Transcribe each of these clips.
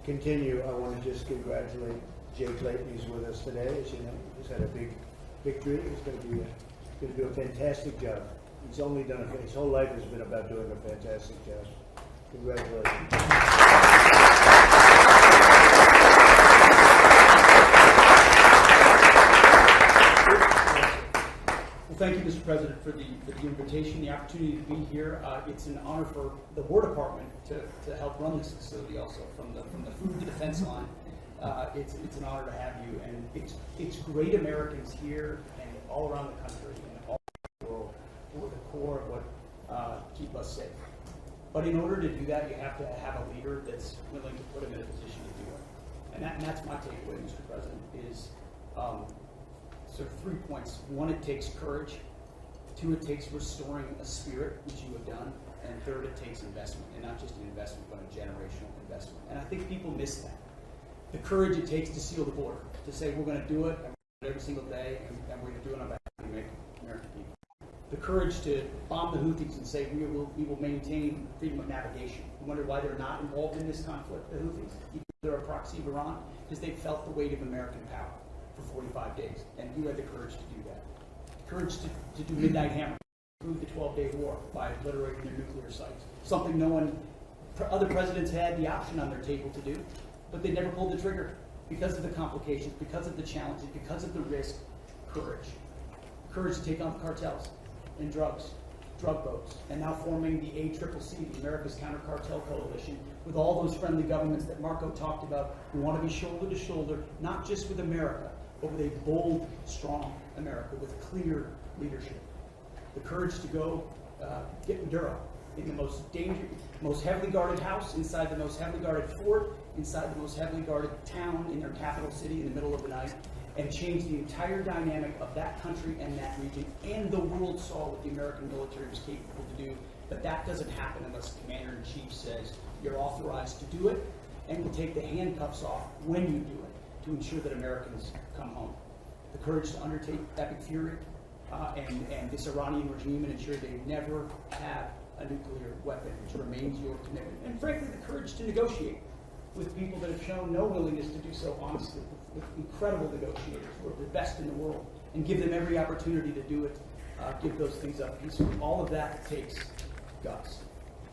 Continue, I want to just congratulate Jay Clayton. He's with us today. As you know, he's had a big victory. He's going to do a fantastic job. He's only done his whole life has been about doing a fantastic job. Congratulations. Thank you, Mr. President, for the invitation, the opportunity to be here. It's an honor for the War Department to help run this facility also, from the food to the fence line. It's an honor to have you, and it's great Americans here and all around the country and all over the world who are the core of what keep us safe. But in order to do that, you have to have a leader that's willing to put them in a position to do it. And that's my takeaway, Mr. President, is sort of 3 points. One, it takes courage. 2, it takes restoring a spirit, which you have done. And 3rd, it takes investment, and not just an investment, but a generational investment. And I think people miss that. The courage it takes to seal the border, to say we're going to do it, and we're going to do it every single day, and we're going to do it on behalf of the American people. The courage to bomb the Houthis and say we will maintain freedom of navigation. You wonder why they're not involved in this conflict, the Houthis, even though they're a proxy of Iran, because they felt the weight of American power for 45 days, and you had the courage to do that. Courage to do midnight hammer, prove the 12-day war by obliterating their nuclear sites. Something other presidents had the option on their table to do, but they never pulled the trigger because of the complications, because of the challenges, because of the risk. Courage. Courage to take on the cartels and drug boats, and now forming the ACCC, the America's Counter Cartel Coalition, with all those friendly governments that Marco talked about. We want to be shoulder to shoulder, not just with America, but with a bold, strong America with clear leadership. The courage to go get Maduro in the most dangerous, most heavily guarded house, inside the most heavily guarded fort, inside the most heavily guarded town in their capital city in the middle of the night, and change the entire dynamic of that country and that region. And the world saw what the American military was capable to do, but that doesn't happen unless the commander-in-chief says you're authorized to do it, and will take the handcuffs off when you do it to ensure that Americans come home. The courage to undertake Epic Fury and this Iranian regime and ensure they never have a nuclear weapon, which remains your commitment. And frankly, the courage to negotiate with people that have shown no willingness to do so honestly, with incredible negotiators who are the best in the world, and give them every opportunity to do it, give those things up peacefully. All of that takes guts.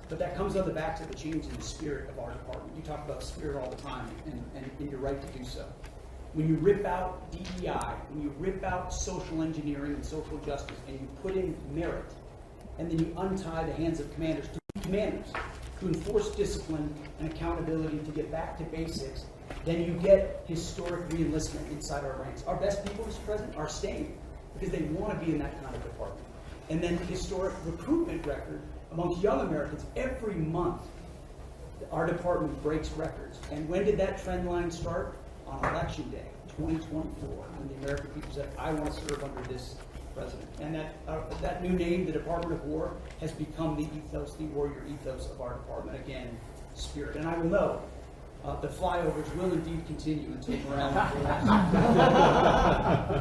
But that comes on the backs of the change in the spirit of our department. You talk about spirit all the time, and you're right to do so. When you rip out DEI, when you rip out social engineering and social justice, and you put in merit, and then you untie the hands of commanders to be commanders, to enforce discipline and accountability, to get back to basics, then you get historic re-enlistment inside our ranks. Our best people, Mr. President, are staying because they want to be in that kind of department. And then historic recruitment record amongst young Americans. Every month, our department breaks records. And when did that trend line start? On Election Day, 2024, when the American people said, I want to serve under this president. And that new name, the Department of War, has become the ethos, the warrior ethos of our department. Again, spirit. And I will know the flyovers will indeed continue until morale improves.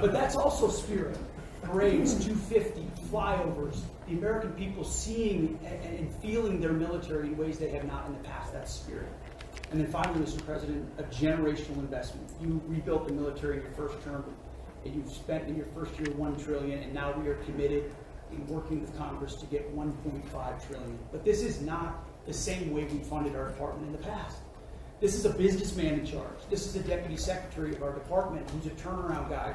But that's also spirit. Parades, 250, flyovers, the American people seeing and feeling their military in ways they have not in the past. That's spirit. And then finally, Mr. President, a generational investment. You rebuilt the military in your first term, and you've spent in your first year $1 trillion, and now we are committed in working with Congress to get $1.5 trillion. But this is not the same way we funded our department in the past. This is a businessman in charge. This is a deputy secretary of our department who's a turnaround guy,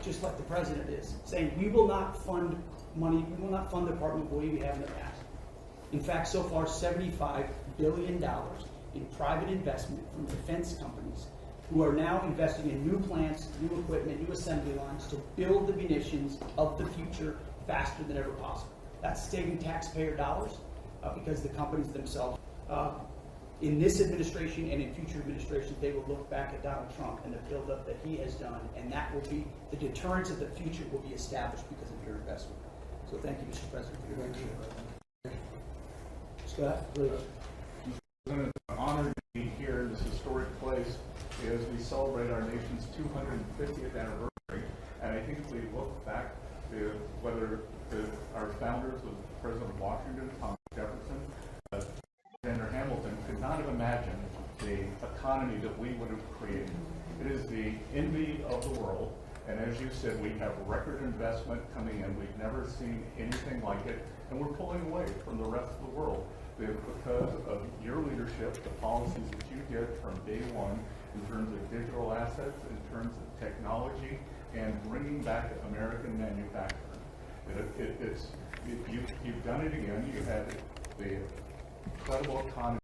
just like the president is, saying we will not fund money, we will not fund the department the way we have in the past. In fact, so far, $75 billion in private investment from defense companies who are now investing in new plants, new equipment, new assembly lines to build the munitions of the future faster than ever possible. That's saving taxpayer dollars because the companies themselves, in this administration and in future administrations, they will look back at Donald Trump and the buildup that he has done, and that will be, the deterrence of the future will be established because of your investment. So thank you, Mr. President, for your leadership. Scott, please. It's an honor to be here in this historic place as we celebrate our nation's 250th anniversary. And I think if we look back to whether our founders was President Washington, Thomas Jefferson, Alexander Hamilton, could not have imagine the economy that we would have created. It is the envy of the world, and as you said, we have record investment coming in. We've never seen anything like it, and we're pulling away from the rest of the world because of your leadership, the policies that you did from day one in terms of digital assets, in terms of technology, and bringing back American manufacturing. You've done it again. You had the incredible economy